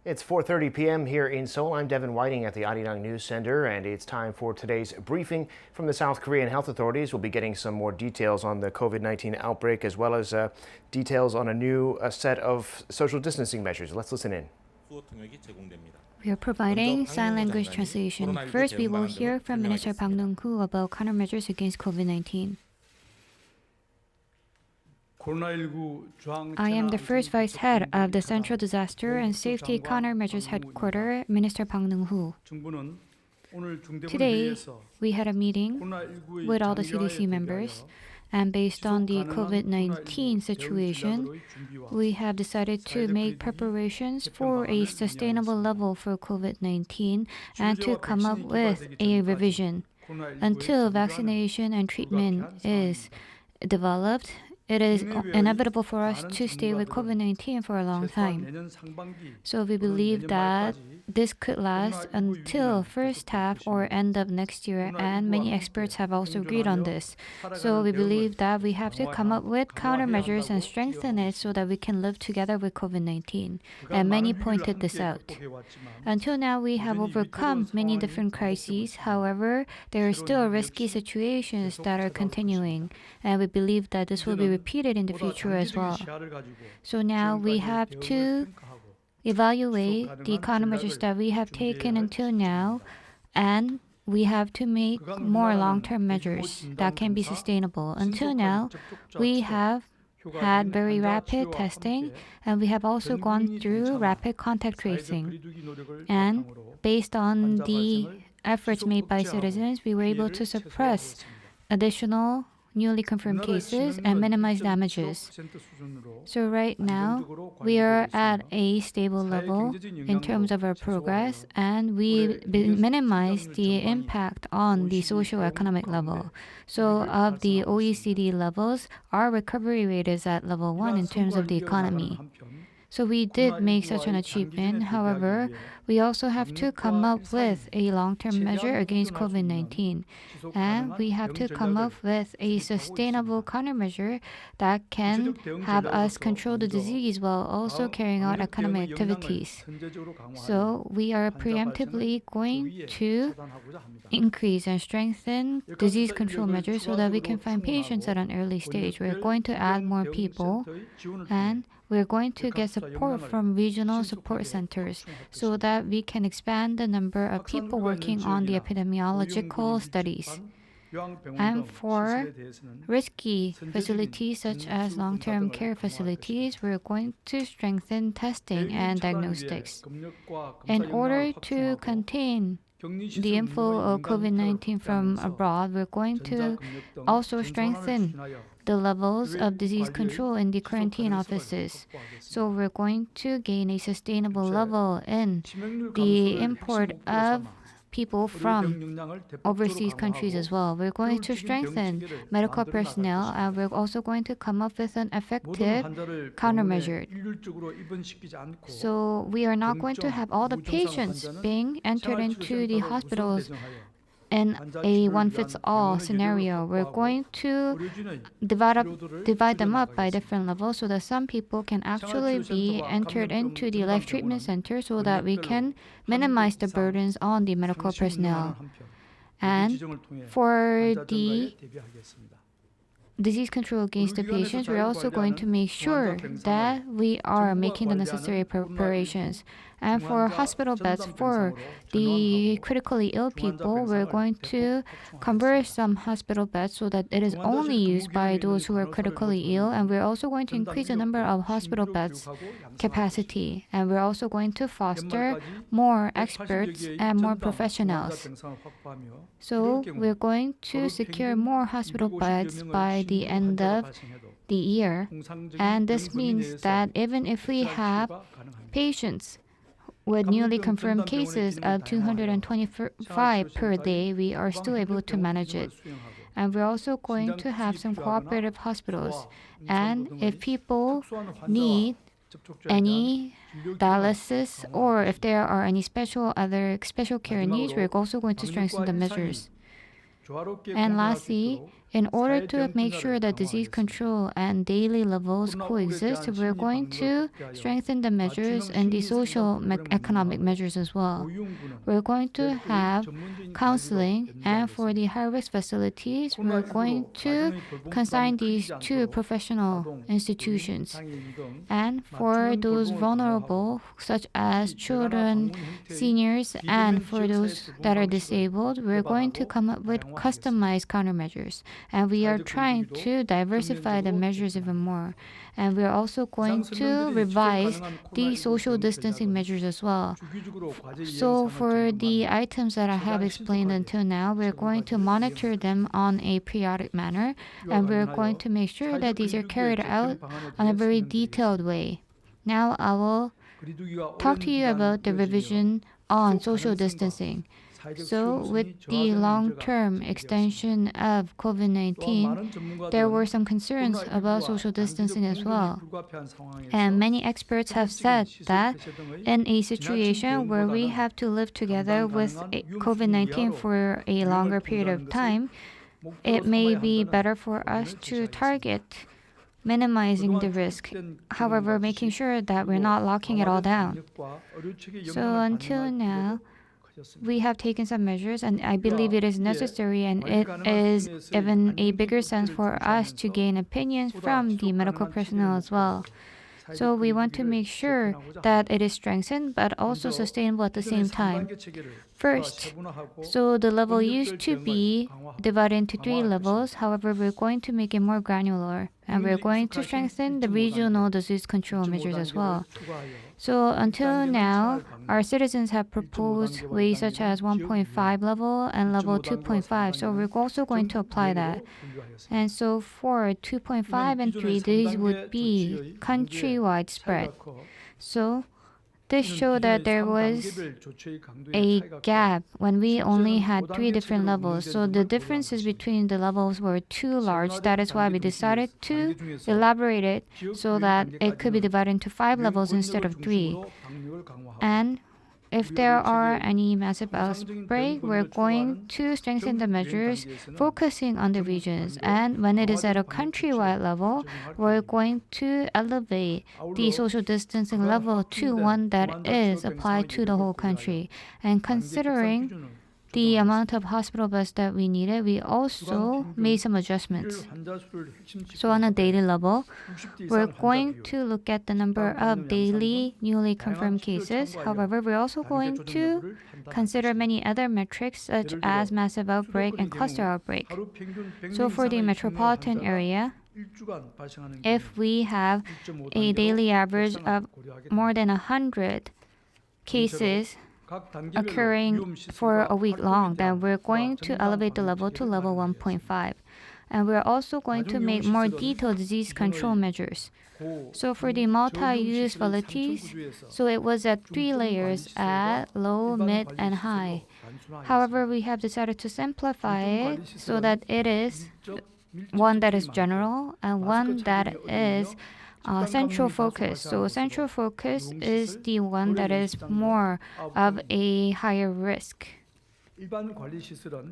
It's 4:30 p.m. here in Seoul. I'm Devin Whiting at the Arirang News Center, and it's time for today's briefing from the South Korean health authorities. We'll be getting some more details on the COVID-19 outbreak, as well as details on a new set of social distancing measures. Let's listen in. We are providing sign language translation. First, we will hear from Minister Bang Dong-gu about countermeasures against COVID-19. I am the first vice head of the Central Disaster and Safety Countermeasures Headquarters, Minister Bang Dong-gu. Today, we had a meeting with all the CDC members, and based on the COVID-19 situation, we have decided to make preparations for a sustainable level for COVID-19 and to come up with a revision. Until vaccination and treatment is developed, it is inevitable for us to stay with COVID-19 for a long time. So we believe that this could last until first half or end of next year, and many experts have also agreed on this. So we believe that we have to come up with countermeasures and strengthen it so that we can live together with COVID-19. And many pointed this out. Until now, we have overcome many different crises. However, there are still risky situations that are continuing, and we believe that this will be repeated in the future as well. So now we have to evaluate the countermeasures that we have taken until now, and we have to make more long-term measures that can be sustainable. Until now, we have had very rapid testing, and we have also gone through rapid contact tracing. And based on the efforts made by citizens, we were able to suppress additional newly confirmed cases and minimize damages. So right now, we are at a stable level in terms of our progress, and we minimize the impact on the socio-economic level. So of the OECD levels, our recovery rate is at level 1 in terms of the economy. So we did make such an achievement. However, we also have to come up with a long-term measure against COVID-19. And we have to come up with a sustainable countermeasure that can have us control the disease while also carrying out economic activities. So we are preemptively going to increase and strengthen disease control measures so that we can find patients at an early stage. We're going to add more people, and we're going to get support from regional support centers so that we can expand the number of people working on the epidemiological studies. And for risky facilities such as long-term care facilities, we're going to strengthen testing and diagnostics. In order to contain the inflow of COVID-19 from abroad, we're going to also strengthen the levels of disease control in the quarantine offices. So we're going to gain a sustainable level in the import of people from overseas countries as well. We're going to strengthen medical personnel, and we're also going to come up with an effective countermeasure. So we are not going to have all the patients being entered into the hospitals in a one-fits-all scenario. We're going to divide them up by different levels so that some people can actually be entered into the life treatment center so that we can minimize the burdens on the medical personnel. And for the disease control against the patients, we're also going to make sure that we are making the necessary preparations. And for hospital beds for the critically ill people, we're going to convert some hospital beds so that it is only used by those who are critically ill. And we're also going to increase the number of hospital beds capacity. And we're also going to foster more experts and more professionals. So we're going to secure more hospital beds by the end of the year. And this means that even if we have patients with newly confirmed cases of 225 per day, we are still able to manage it. And we're also going to have some cooperative hospitals. And if people need any dialysis or if there are any other special care needs, we're also going to strengthen the measures. And lastly, In order to make sure that disease control and daily levels coexist, we're going to strengthen the measures and the social economic measures as well. We're going to have counseling, and for the high-risk facilities, we're going to consign these to professional institutions. And for those vulnerable, such as children, seniors, and for those that are disabled, we're going to come up with customized countermeasures. And we are trying to diversify the measures even more. And we're also going to revise the social distancing measures as well. So for the items that I have explained until now, we're going to monitor them on a periodic manner, and we're going to make sure that these are carried out on a very detailed way. Now I will talk to you about the revision on social distancing. So with the long-term extension of COVID-19, there were some concerns about social distancing as well. And many experts have said that in a situation where we have to live together with COVID-19 for a longer period of time, it may be better for us to target minimizing the risk, however, making sure that we're not locking it all down. So until now, we have taken some measures, and I believe it is necessary, and it is even a bigger sense for us to gain opinions from the medical personnel as well. So we want to make sure that it is strengthened but also sustainable at the same time. First, so the level used to be divided into 3 levels. However, we're going to make it more granular, and we're going to strengthen the regional disease control measures as well. So until now, our citizens have proposed ways such as 1.5 level and level 2.5. So we're also going to apply that. And so for 2.5 and 3, these would be countrywide spread. So this showed that there was a gap when we only had 3 different levels. So the differences between the levels were too large. That is why we decided to elaborate it so that it could be divided into 5 levels instead of 3. And if there are any massive outbreak, we're going to strengthen the measures focusing on the regions. And when it is at a countrywide level, we're going to elevate the social distancing level to one that is applied to the whole country. And considering the amount of hospital beds that we needed, we also made some adjustments. So on a daily level, we're going to look at the number of daily newly confirmed cases. However, we're also going to consider many other metrics such as massive outbreak and cluster outbreak. So for the metropolitan area, if we have a daily average of more than 100 cases occurring for a week long, then we're going to elevate the level to level 1.5. And we're also going to make more detailed disease control measures. So for the multi-use facilities, so it was at 3 layers at low, mid, and high. However, we have decided to simplify it so that it is one that is general and one that is central focus. So central focus is the one that is more of a higher risk.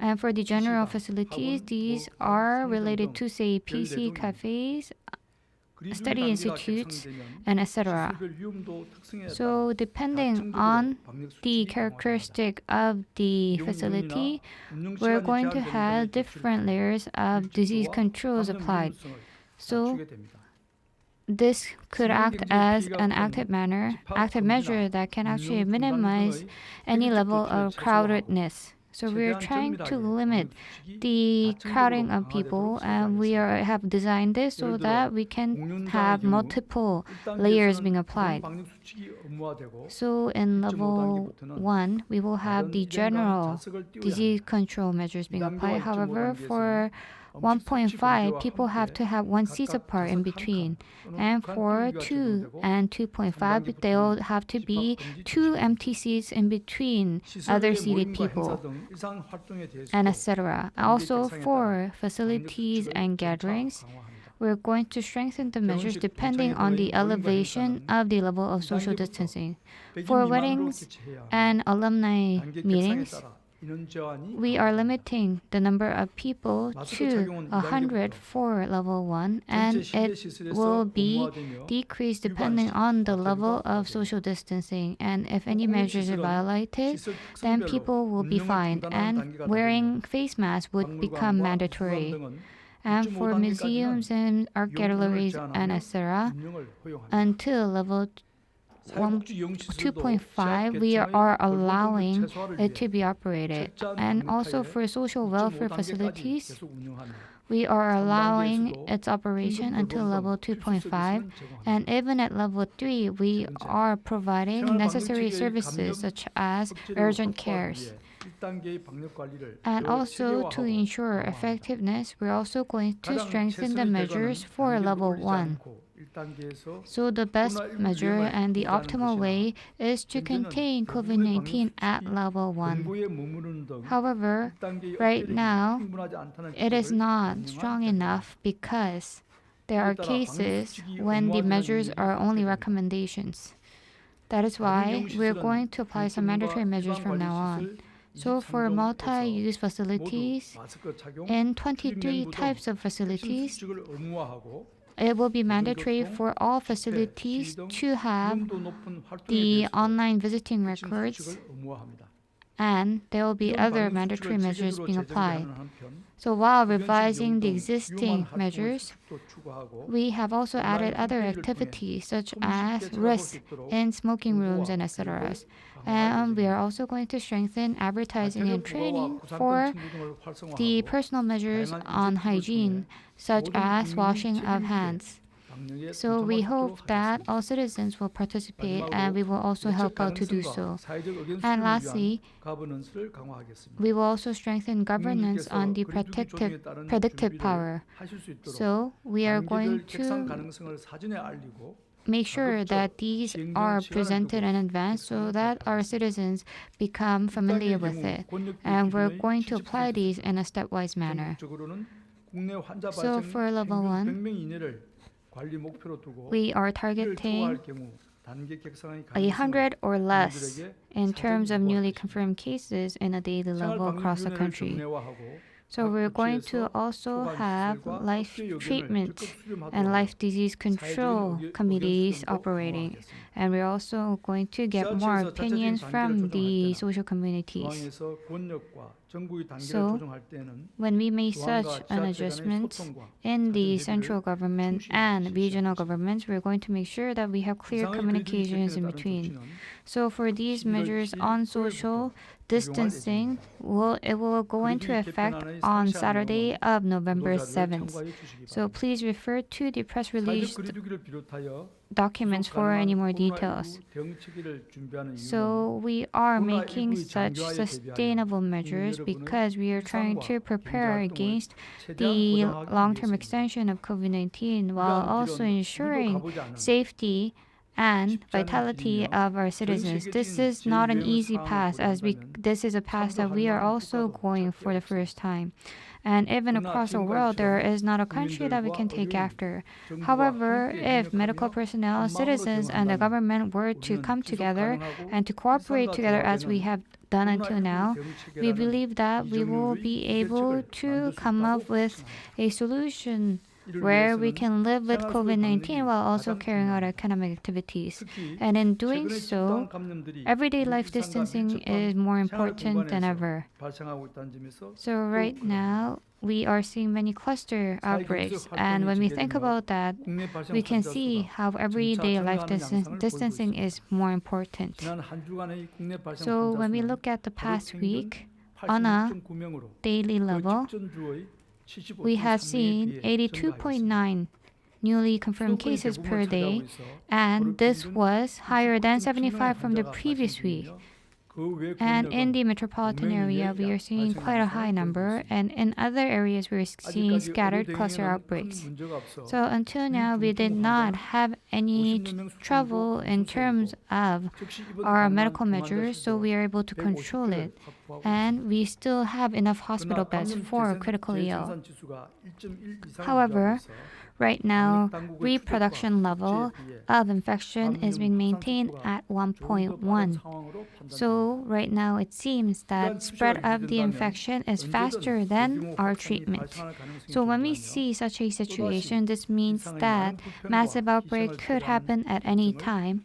And for the general facilities, these are related to, say, PC cafes, study institutes, and etc. So depending on the characteristic of the facility, we're going to have different layers of disease controls applied. So this could act as an active measure that can actually minimize any level of crowdedness. So we're trying to limit the crowding of people, and we have designed this so that we can have multiple layers being applied. So in level 1, we will have the general disease control measures being applied. However, for 1.5, people have to have 1 seat apart in between. And for 2 and 2.5, they'll have to be 2 empty seats in between other seated people, and etc. Also, for facilities and gatherings, we're going to strengthen the measures depending on the elevation of the level of social distancing. For weddings and alumni meetings, we are limiting the number of people to 100 for level 1, and it will be decreased depending on the level of social distancing. And if any measures are violated, then people will be fined, and wearing face masks would become mandatory. And for museums and art galleries and etc., until level 2.5, we are allowing it to be operated. And also for social welfare facilities, we are allowing its operation until level 2.5. And even at level 3, we are providing necessary services such as urgent cares. And also to ensure effectiveness, we're also going to strengthen the measures for level 1. So the best measure and the optimal way is to contain COVID-19 at level 1. However, right now, it is not strong enough because there are cases when the measures are only recommendations. That is why we're going to apply some mandatory measures from now on. So for multi-use facilities, in 23 types of facilities, it will be mandatory for all facilities to have the online visiting records, and there will be other mandatory measures being applied. So while revising the existing measures, we have also added other activities such as risk in smoking rooms and etc. And we are also going to strengthen advertising and training for the personal measures on hygiene, such as washing of hands. So we hope that all citizens will participate, and we will also help out to do so. And lastly, we will also strengthen governance on the predictive power. So we are going to make sure that these are presented in advance so that our citizens become familiar with it. And we're going to apply these in a stepwise manner. So for level 1, we are targeting 100 or less in terms of newly confirmed cases in a daily level across the country. So we're going to also have life treatment and life disease control committees operating. And we're also going to get more opinions from the social communities. So when we make such an adjustment in the central government and regional governments, we're going to make sure that we have clear communications in between. So for these measures on social distancing, it will go into effect on Saturday of November 7th. So please refer to the press release documents for any more details. So we are making such sustainable measures because we are trying to prepare against the long-term extension of COVID-19 while also ensuring safety and vitality of our citizens. This is not an easy path, this is a path that we are also going for the first time. And even across the world, there is not a country that we can take after. However, if medical personnel, citizens, and the government were to come together and to cooperate together as we have done until now, we believe that we will be able to come up with a solution where we can live with COVID-19 while also carrying out economic activities. And in doing so, everyday life distancing is more important than ever. So right now, we are seeing many cluster outbreaks. And when we think about that, we can see how everyday life distancing is more important. So when we look at the past week, on a daily level, we have seen 82.9 newly confirmed cases per day, and this was higher than 75 from the previous week. And in the metropolitan area, we are seeing quite a high number, and in other areas, we're seeing scattered cluster outbreaks. So until now, we did not have any trouble in terms of our medical measures, so we are able to control it. And we still have enough hospital beds for critically ill. However, Right now, reproduction level of infection is being maintained at 1.1. So right now it seems that spread of the infection is faster than our treatment. So when we see such a situation, this means that massive outbreak could happen at any time,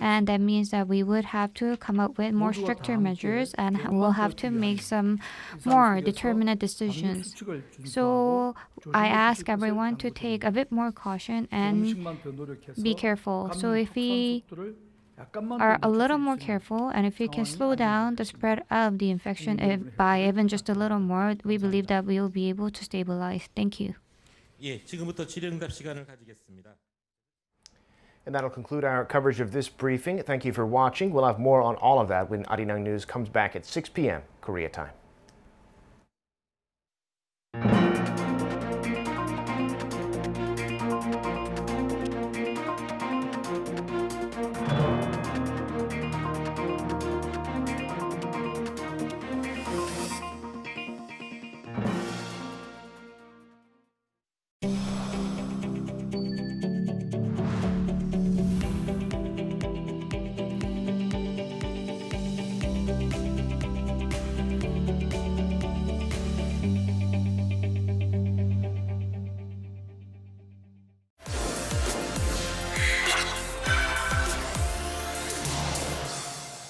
and that means that we would have to come up with more stricter measures and we'll have to make some more determinate decisions. So I ask everyone to take a bit more caution and be careful. So if we are a little more careful and if we can slow down the spread of the infection by even just a little more, we believe that we will be able to stabilize. Thank you. 예, 지금부터 질의응답 시간을 가지겠습니다. And that'll conclude our coverage of this briefing. Thank you for watching. We'll have more on all of that when Arirang News comes back at 6 p.m. Korea time.